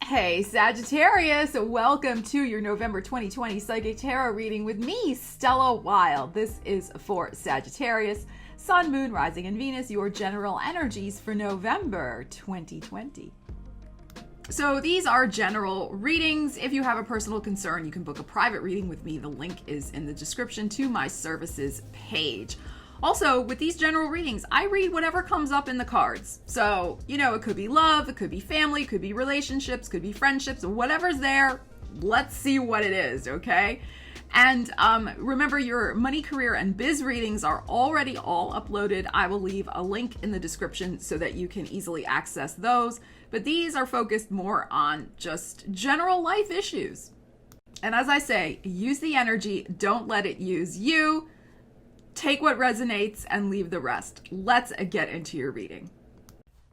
Hey Sagittarius, welcome to your November 2020 Psychic Tarot reading with me, Stella Wilde. This is for Sagittarius, Sun, Moon, Rising, and Venus, your general energies for November 2020. So these are general readings. If you have a personal concern, you can book a private reading with me. The link is in the description to my services page. Also, with these general readings, I read whatever comes up in the cards. So, it could be love, it could be family, it could be relationships, could be friendships, whatever's there, let's see what it is, okay? And remember, your money, career, and biz readings are already all uploaded. I will leave a link in the description so that you can easily access those. But these are focused more on just general life issues. And as I say, use the energy, don't let it use you. Take what resonates and leave the rest. Let's get into your reading.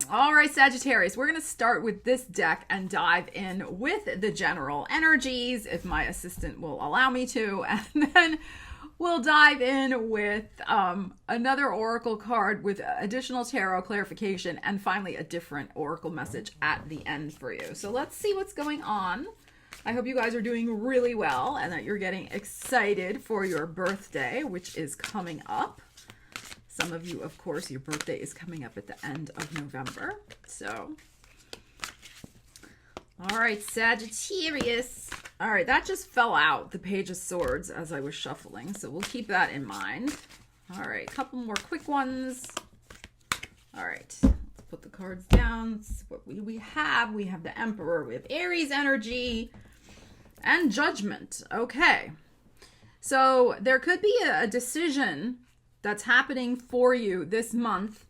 All right, Sagittarius, we're going to start with this deck and dive in with the general energies, if my assistant will allow me to. And then we'll dive in with another oracle card with additional tarot clarification and finally a different oracle message at the end for you. So let's see what's going on. I hope you guys are doing really well and that you're getting excited for your birthday, which is coming up. Some of you, of course, your birthday is coming up at the end of November. So, all right, Sagittarius. All right, that just fell out, the Page of Swords, as I was shuffling. So we'll keep that in mind. All right, a couple more quick ones. All right, let's put the cards down. This is what we have. We have the Emperor. We have Aries energy and Judgment. Okay. So there could be a decision that's happening for you this month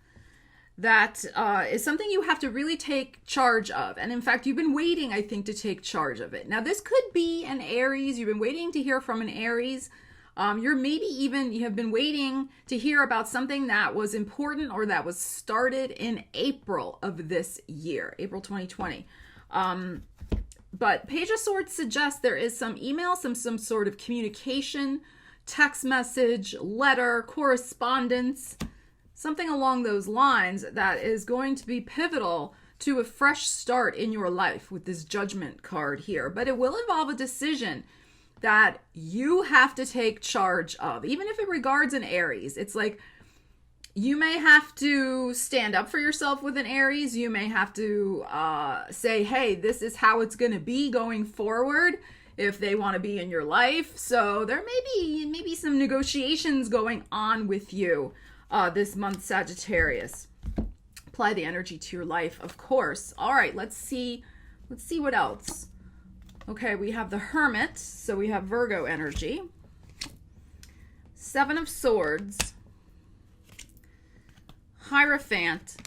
that is something you have to really take charge of. And in fact, you've been waiting, I think, to take charge of it. Now, this could be an Aries. You've been waiting to hear from an Aries. You have been waiting to hear about something that was important or that was started in April of this year, April 2020. But Page of Swords suggests there is some email, some sort of communication, text message, letter, correspondence, something along those lines that is going to be pivotal to a fresh start in your life with this Judgment card here. But it will involve a decision that you have to take charge of, even if it regards an Aries. It's like you may have to stand up for yourself with an Aries. You may have to say, hey, this is how it's going to be going forward if they want to be in your life. So there may be some negotiations going on with you this month, Sagittarius. Apply the energy to your life, of course. All right, let's see what else. Okay, we have the Hermit, so we have Virgo energy. Seven of Swords, Hierophant,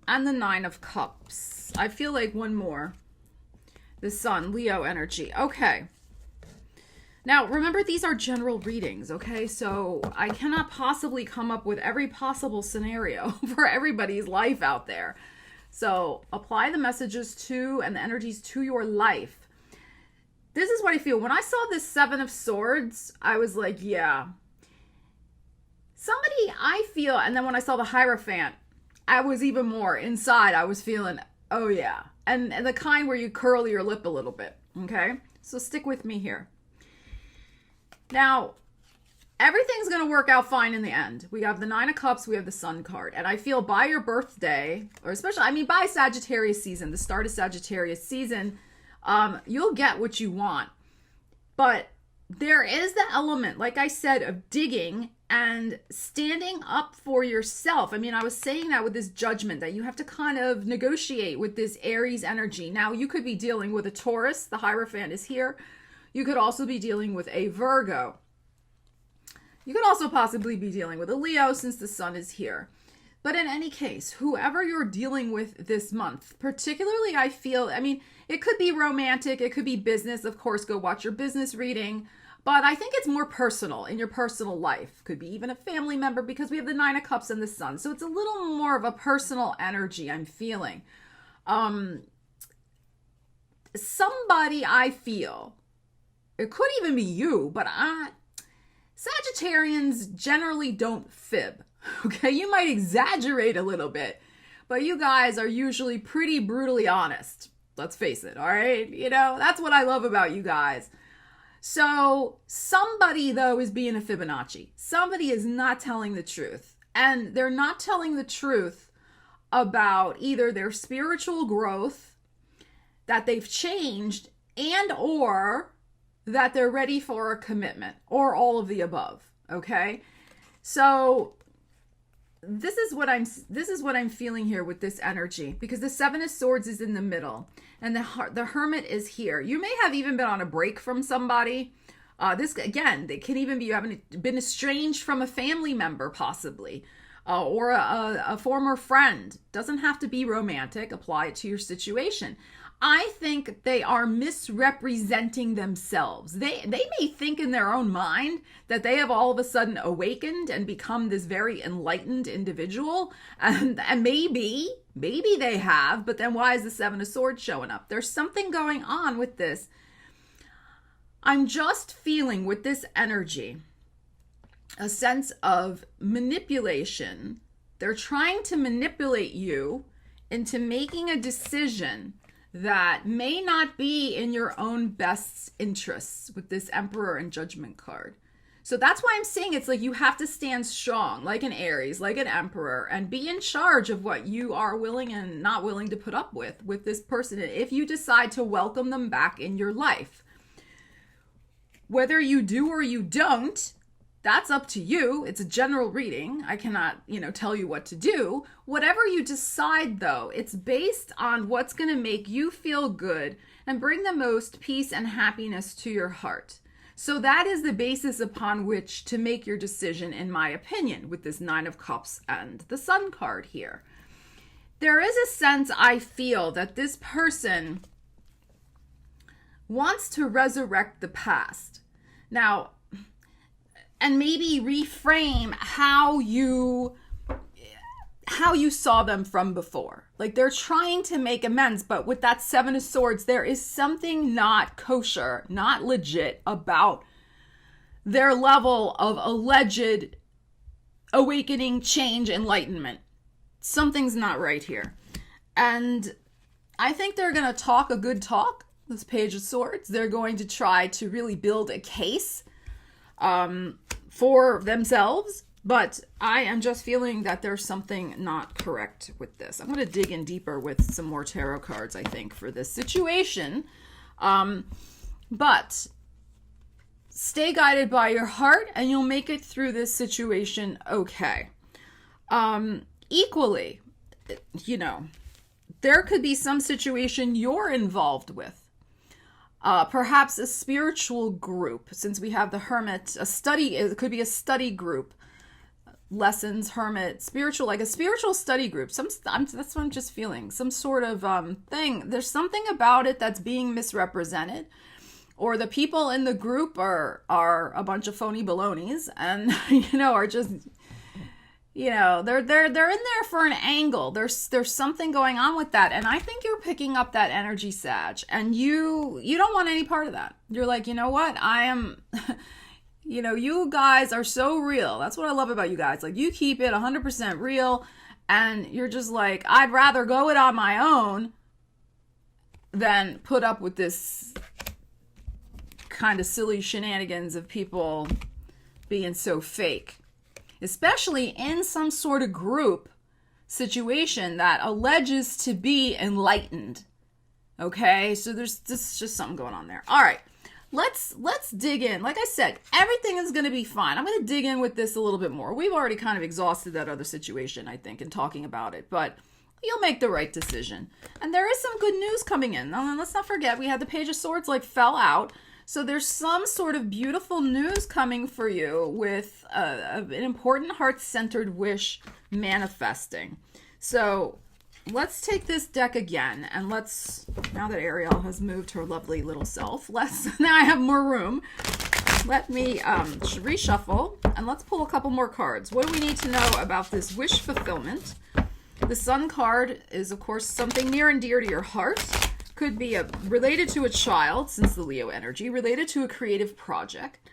and the Nine of Cups. I feel like one more. The Sun, Leo energy. Okay. Now, remember, these are general readings, okay? So I cannot possibly come up with every possible scenario for everybody's life out there. So apply the messages to and the energies to your life. This is what I feel. When I saw this Seven of Swords, I was like, yeah. Somebody, I feel, and then when I saw the Hierophant, I was even more inside. I was feeling, oh yeah. And the kind where you curl your lip a little bit, okay? So stick with me here. Now, everything's going to work out fine in the end. We have the Nine of Cups, we have the Sun card. And I feel by your birthday, or especially, by Sagittarius season, the start of Sagittarius season, you'll get what you want. But there is the element, like I said, of digging and standing up for yourself. I was saying that with this Judgment, that you have to kind of negotiate with this Aries energy. Now, you could be dealing with a Taurus. The Hierophant is here. You could also be dealing with a Virgo. You could also possibly be dealing with a Leo since the Sun is here. But in any case, whoever you're dealing with this month, particularly I feel, it could be romantic, it could be business. Of course, go watch your business reading. But I think it's more personal, in your personal life. Could be even a family member because we have the Nine of Cups and the Sun. So it's a little more of a personal energy I'm feeling. Somebody I feel, it could even be you, but Sagittarians generally don't fib. Okay, you might exaggerate a little bit, but you guys are usually pretty brutally honest. Let's face it, all right? You know, that's what I love about you guys. So somebody, though, is being a Fibonacci. Somebody is not telling the truth. And they're not telling the truth about either their spiritual growth, that they've changed, and or that they're ready for a commitment, or all of the above, okay? So this is what I'm feeling here with this energy, because the Seven of Swords is in the middle and the Hermit is here. You may have even been on a break from somebody. This, again, they can even be, you haven't been estranged from a family member possibly, or a former friend. Doesn't have to be romantic. Apply it to your situation. I think they are misrepresenting themselves. They may think in their own mind that they have all of a sudden awakened and become this very enlightened individual. And maybe they have, but then why is the Seven of Swords showing up? There's something going on with this. I'm just feeling with this energy a sense of manipulation. They're trying to manipulate you into making a decision that may not be in your own best interests with this Emperor and Judgment card. So that's why I'm saying it's like you have to stand strong, like an Aries, like an Emperor, and be in charge of what you are willing and not willing to put up with this person if you decide to welcome them back in your life. Whether you do or you don't, that's up to you. It's a general reading. I cannot, tell you what to do. Whatever you decide, though, it's based on what's going to make you feel good and bring the most peace and happiness to your heart. So that is the basis upon which to make your decision, in my opinion, with this Nine of Cups and the Sun card here. There is a sense, I feel, that this person wants to resurrect the past. Now, and maybe reframe how you saw them from before. Like they're trying to make amends, but with that Seven of Swords, there is something not kosher, not legit about their level of alleged awakening, change, enlightenment. Something's not right here. And I think they're going to talk a good talk, this Page of Swords. They're going to try to really build a case for themselves, but I am just feeling that there's something not correct with this. I'm going to dig in deeper with some more tarot cards, I think, for this situation. But stay guided by your heart and you'll make it through this situation okay. Equally, there could be some situation you're involved with. Perhaps a spiritual group, since we have the Hermit, it could be a study group, lessons, Hermit, spiritual, like a spiritual study group. That's what I'm just feeling, some sort of thing. There's something about it that's being misrepresented, or the people in the group are a bunch of phony balonies and, are just, they're in there for an angle. There's something going on with that. And I think you're picking up that energy, Sag, and you don't want any part of that. You're like, you know what? I am, you guys are so real. That's what I love about you guys. Like you keep it 100% real and you're just like, I'd rather go it on my own than put up with this kind of silly shenanigans of people being so fake. Especially in some sort of group situation that alleges to be enlightened. Okay, so there's just something going on there. All right, let's dig in. Like I said, everything is going to be fine. I'm going to dig in with this a little bit more. We've already kind of exhausted that other situation, I think, in talking about it, but you'll make the right decision. And there is some good news coming in. Now, let's not forget, we had the Page of Swords fell out. So there's some sort of beautiful news coming for you with an important heart-centered wish manifesting. So let's take this deck again and now that Ariel has moved her lovely little self, now I have more room. Let me reshuffle and let's pull a couple more cards. What do we need to know about this wish fulfillment? The Sun card is, of course, something near and dear to your heart. Could be related to a child, since the Leo energy, related to a creative project,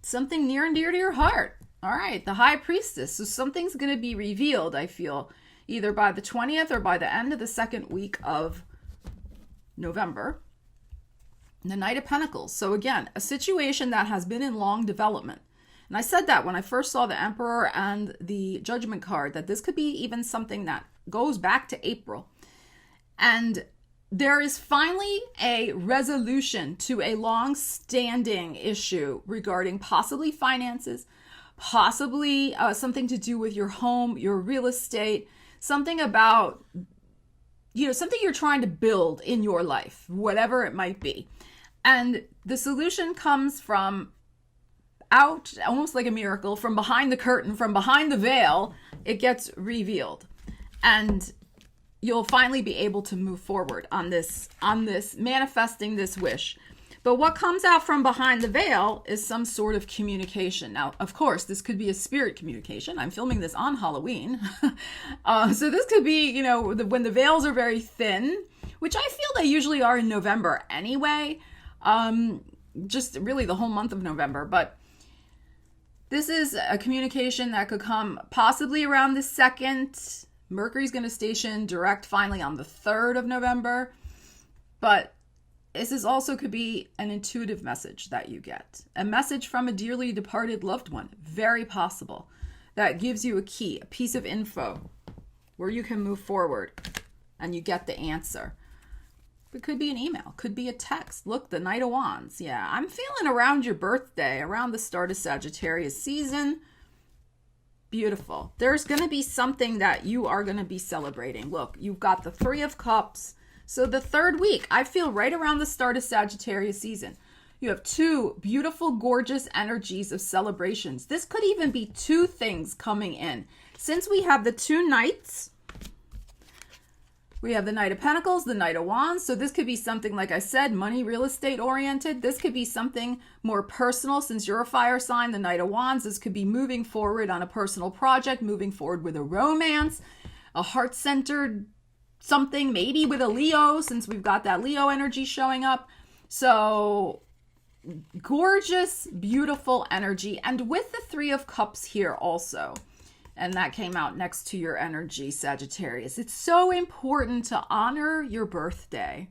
something near and dear to your heart. All right, the High Priestess. So something's going to be revealed, I feel, either by the 20th or by the end of the second week of November. The Knight of Pentacles. So again, a situation that has been in long development. And I said that when I first saw the Emperor and the Judgment card, that this could be even something that goes back to April. And there is finally a resolution to a long-standing issue regarding possibly finances, possibly something to do with your home, your real estate, something about, something you're trying to build in your life, whatever it might be. And the solution comes from out, almost like a miracle, from behind the curtain, from behind the veil, it gets revealed. And you'll finally be able to move forward on this manifesting this wish. But what comes out from behind the veil is some sort of communication. Now, of course, this could be a spirit communication. I'm filming this on Halloween. So this could be, when the veils are very thin, which I feel they usually are in November anyway. Just really the whole month of November. But this is a communication that could come possibly around the 2nd. Mercury's going to station direct finally on the 3rd of November. But this is also could be an intuitive message that you get. A message from a dearly departed loved one. Very possible. That gives you a key, a piece of info where you can move forward and you get the answer. It could be an email, could be a text. Look, the Knight of Wands. Yeah, I'm feeling around your birthday, around the start of Sagittarius season. Beautiful. There's going to be something that you are going to be celebrating. Look, you've got the 3 of Cups. So the 3rd week, I feel right around the start of Sagittarius season. You have 2 beautiful, gorgeous energies of celebrations. This could even be 2 things coming in. Since we have the 2 Knights, we have the Knight of Pentacles, the Knight of Wands. So this could be something, like I said, money, real estate oriented. This could be something more personal. Since you're a fire sign, the Knight of Wands, this could be moving forward on a personal project, moving forward with a romance, a heart-centered something, maybe with a Leo, since we've got that Leo energy showing up. So gorgeous, beautiful energy. And with the 3 of Cups here also. And that came out next to your energy, Sagittarius. It's so important to honor your birthday.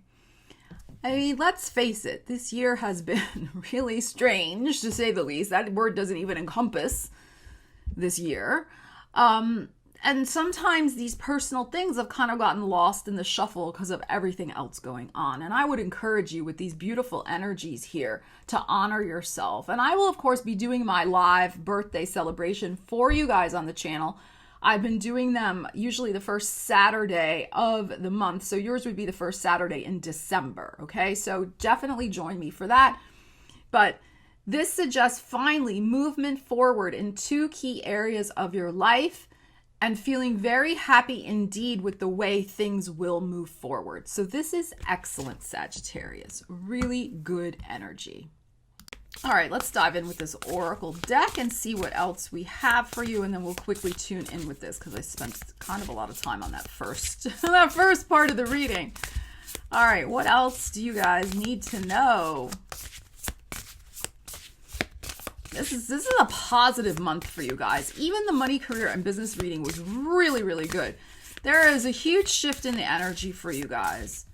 I mean, let's face it, this year has been really strange, to say the least. That word doesn't even encompass this year. And sometimes these personal things have kind of gotten lost in the shuffle because of everything else going on. And I would encourage you with these beautiful energies here to honor yourself. And I will, of course, be doing my live birthday celebration for you guys on the channel. I've been doing them usually the first Saturday of the month. So yours would be the first Saturday in December. Okay, so definitely join me for that. But this suggests finally movement forward in 2 key areas of your life, and feeling very happy indeed with the way things will move forward. So this is excellent, Sagittarius. Really good energy. All right, let's dive in with this Oracle deck and see what else we have for you. And then we'll quickly tune in with this because I spent kind of a lot of time on that first part of the reading. All right, what else do you guys need to know? This is a positive month for you guys. Even the money, career, and business reading was really, really good. There is a huge shift in the energy for you guys.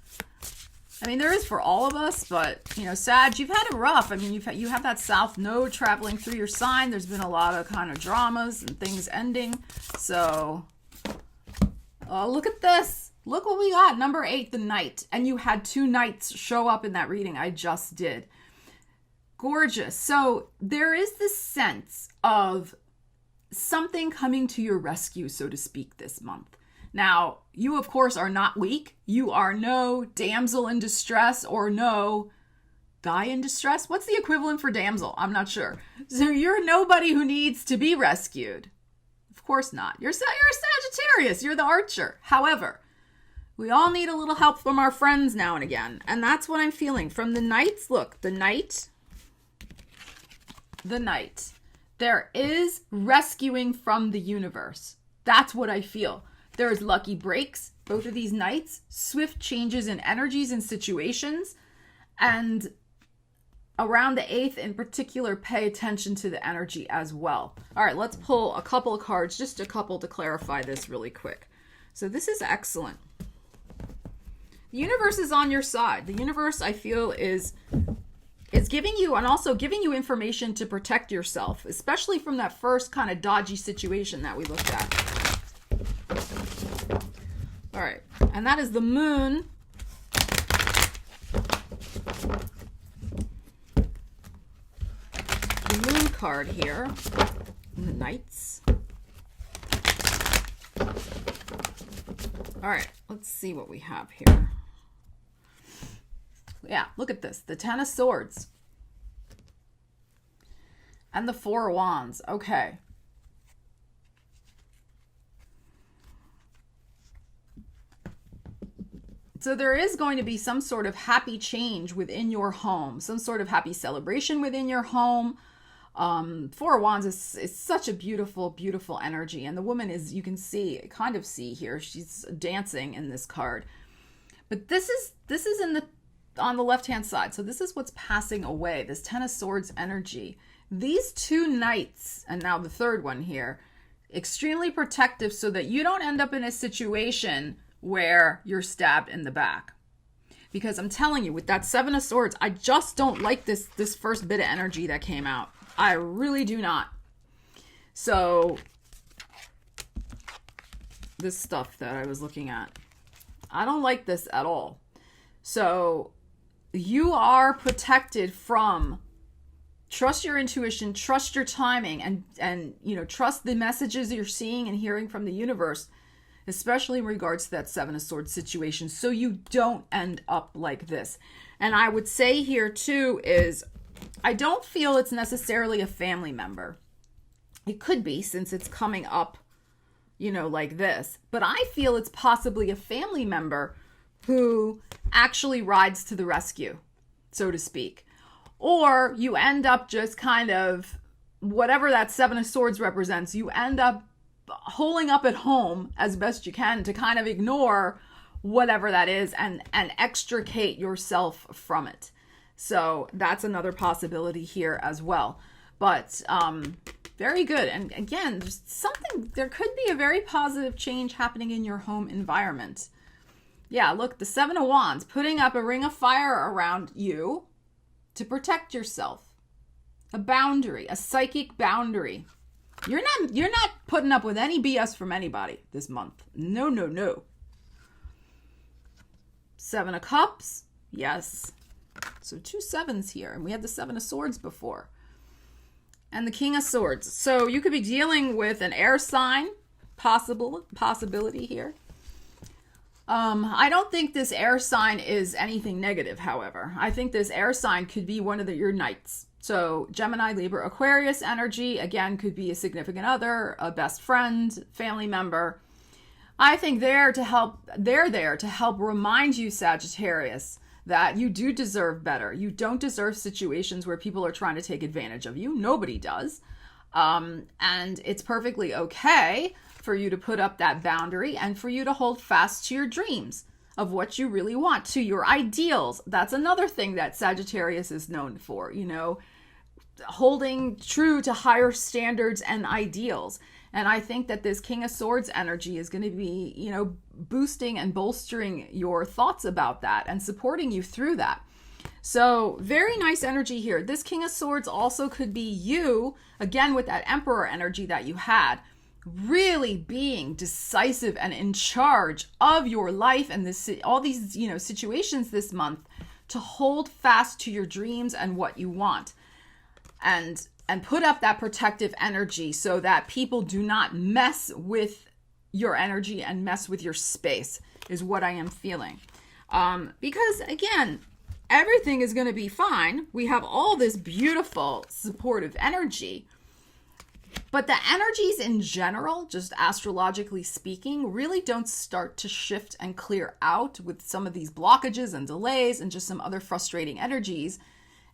I mean, there is for all of us, but, Sag, you've had it rough. I mean, you have that South Node traveling through your sign. There's been a lot of kind of dramas and things ending. So, look at this. Look what we got. Number 8, the Knight. And you had 2 Knights show up in that reading I just did. Gorgeous. So there is this sense of something coming to your rescue, so to speak, this month. Now, you, of course, are not weak. You are no damsel in distress or no guy in distress. What's the equivalent for damsel? I'm not sure. So you're nobody who needs to be rescued. Of course not. You're a Sagittarius. You're the archer. However, we all need a little help from our friends now and again. And that's what I'm feeling. From the Knights, look, the Knight. There is rescuing from the universe. That's what I feel. There's lucky breaks. Both of these Knights, swift changes in energies and situations. And around the 8th in particular, pay attention to the energy as well. All right, let's pull a couple of cards, just a couple to clarify this really quick. So this is excellent. The universe is on your side. The universe, I feel, is giving you, and also giving you information to protect yourself, especially from that first kind of dodgy situation that we looked at. All right, and that is the moon. The moon card here, and the knights. All right, let's see what we have here. Yeah, look at this. The Ten of Swords. And the Four of Wands. Okay. So there is going to be some sort of happy change within your home. Some sort of happy celebration within your home. Four of Wands is such a beautiful, beautiful energy. And the woman is, you can see, kind of see here, she's dancing in this card. But this is on the left-hand side. So this is what's passing away, this Ten of Swords energy. These two knights, and now the third one here, extremely protective so that you don't end up in a situation where you're stabbed in the back. Because I'm telling you, with that Seven of Swords, I just don't like this first bit of energy that came out. I really do not. So this stuff that I was looking at, I don't like this at all. So you are protected from, trust your intuition, trust your timing, and you know, trust the messages you're seeing and hearing from the universe, especially in regards to that Seven of Swords situation, so you don't end up like this. And I would say here too is, I don't feel it's necessarily a family member. It could be, since it's coming up, you know, like this. But I feel it's possibly a family member who actually rides to the rescue, so to speak. Or you end up just kind of, whatever that Seven of Swords represents, you end up holding up at home as best you can to kind of ignore whatever that is and extricate yourself from it. So that's another possibility here as well. But very good. And again, there could be a very positive change happening in your home environment. Yeah, look, the Seven of Wands, putting up a ring of fire around you to protect yourself. A boundary, a psychic boundary. You're not putting up with any BS from anybody this month. No, no, no. Seven of Cups. Yes. So 2 sevens here. And we had the Seven of Swords before. And the King of Swords. So you could be dealing with an air sign. Possibility here. I don't think this air sign is anything negative, however. I think this air sign could be one of your knights. So Gemini, Libra, Aquarius energy, again, could be a significant other, a best friend, family member. I think they're there to help remind you, Sagittarius, that you do deserve better. You don't deserve situations where people are trying to take advantage of you. Nobody does. And it's perfectly okay for you to put up that boundary and for you to hold fast to your dreams of what you really want, to your ideals. That's another thing that Sagittarius is known for, you know, holding true to higher standards and ideals. And I think that this King of Swords energy is going to be, you know, boosting and bolstering your thoughts about that and supporting you through that. So very nice energy here. This King of Swords also could be you, again, with that Emperor energy that you had, really being decisive and in charge of your life and all these, you know, situations this month, to hold fast to your dreams and what you want, and put up that protective energy so that people do not mess with your energy and mess with your space, is what I am feeling. Because again, everything is going to be fine. We have all this beautiful supportive energy. But the energies in general, just astrologically speaking, really don't start to shift and clear out with some of these blockages and delays and just some other frustrating energies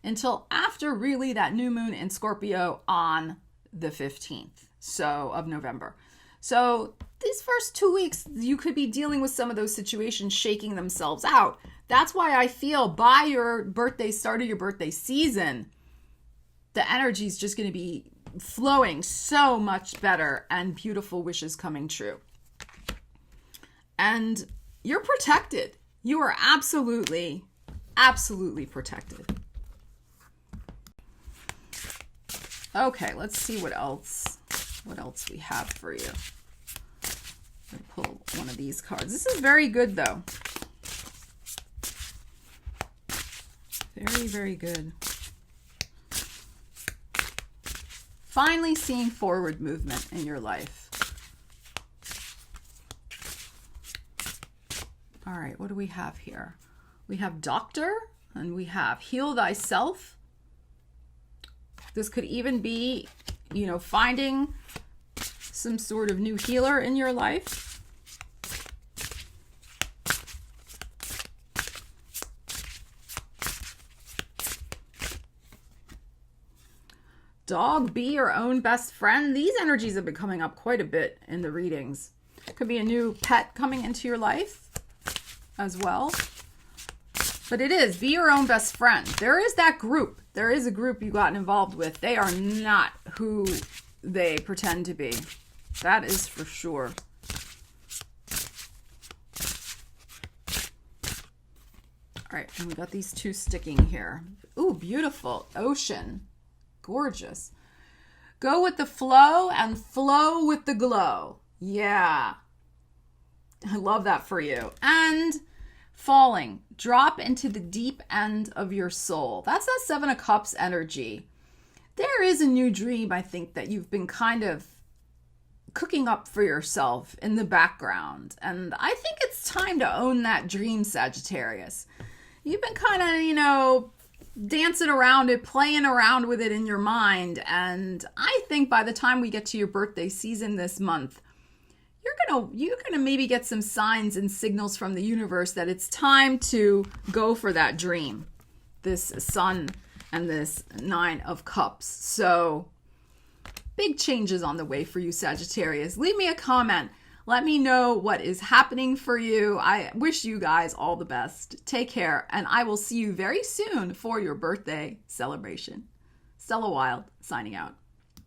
until after really that new moon in Scorpio on the 15th of November. So these first 2 weeks, you could be dealing with some of those situations shaking themselves out. That's why I feel by your birthday, start of your birthday season, the energy is just going to be flowing so much better and beautiful wishes coming true. And you're protected. You are absolutely, absolutely protected. Okay, let's see what else we have for you. I'm gonna pull one of these cards. This is very good, though. Very, very good. Finally seeing forward movement in your life. All right, what do we have here? We have doctor, and we have heal thyself. This could even be, finding some sort of new healer in your life. Dog, be your own best friend. These energies have been coming up quite a bit in the readings. Could be a new pet coming into your life as well. But it is, be your own best friend. There is that group. There is a group you gotten involved with. They are not who they pretend to be. That is for sure. All right, and we got these two sticking here. Ooh, beautiful. Ocean. Gorgeous. Go with the flow and flow with the glow. Yeah. I love that for you. And falling. Drop into the deep end of your soul. That's that Seven of Cups energy. There is a new dream, I think, that you've been kind of cooking up for yourself in the background. And I think it's time to own that dream, Sagittarius. You've been kind of, dancing around it, playing around with it in your mind. And I think by the time we get to your birthday season this month, you're gonna maybe get some signs and signals from the universe that it's time to go for that dream. This Sun and this Nine of Cups. So big changes on the way for you, Sagittarius. Leave me a comment. Let me know what is happening for you. I wish you guys all the best. Take care, and I will see you very soon for your birthday celebration. Stella Wilde, signing out.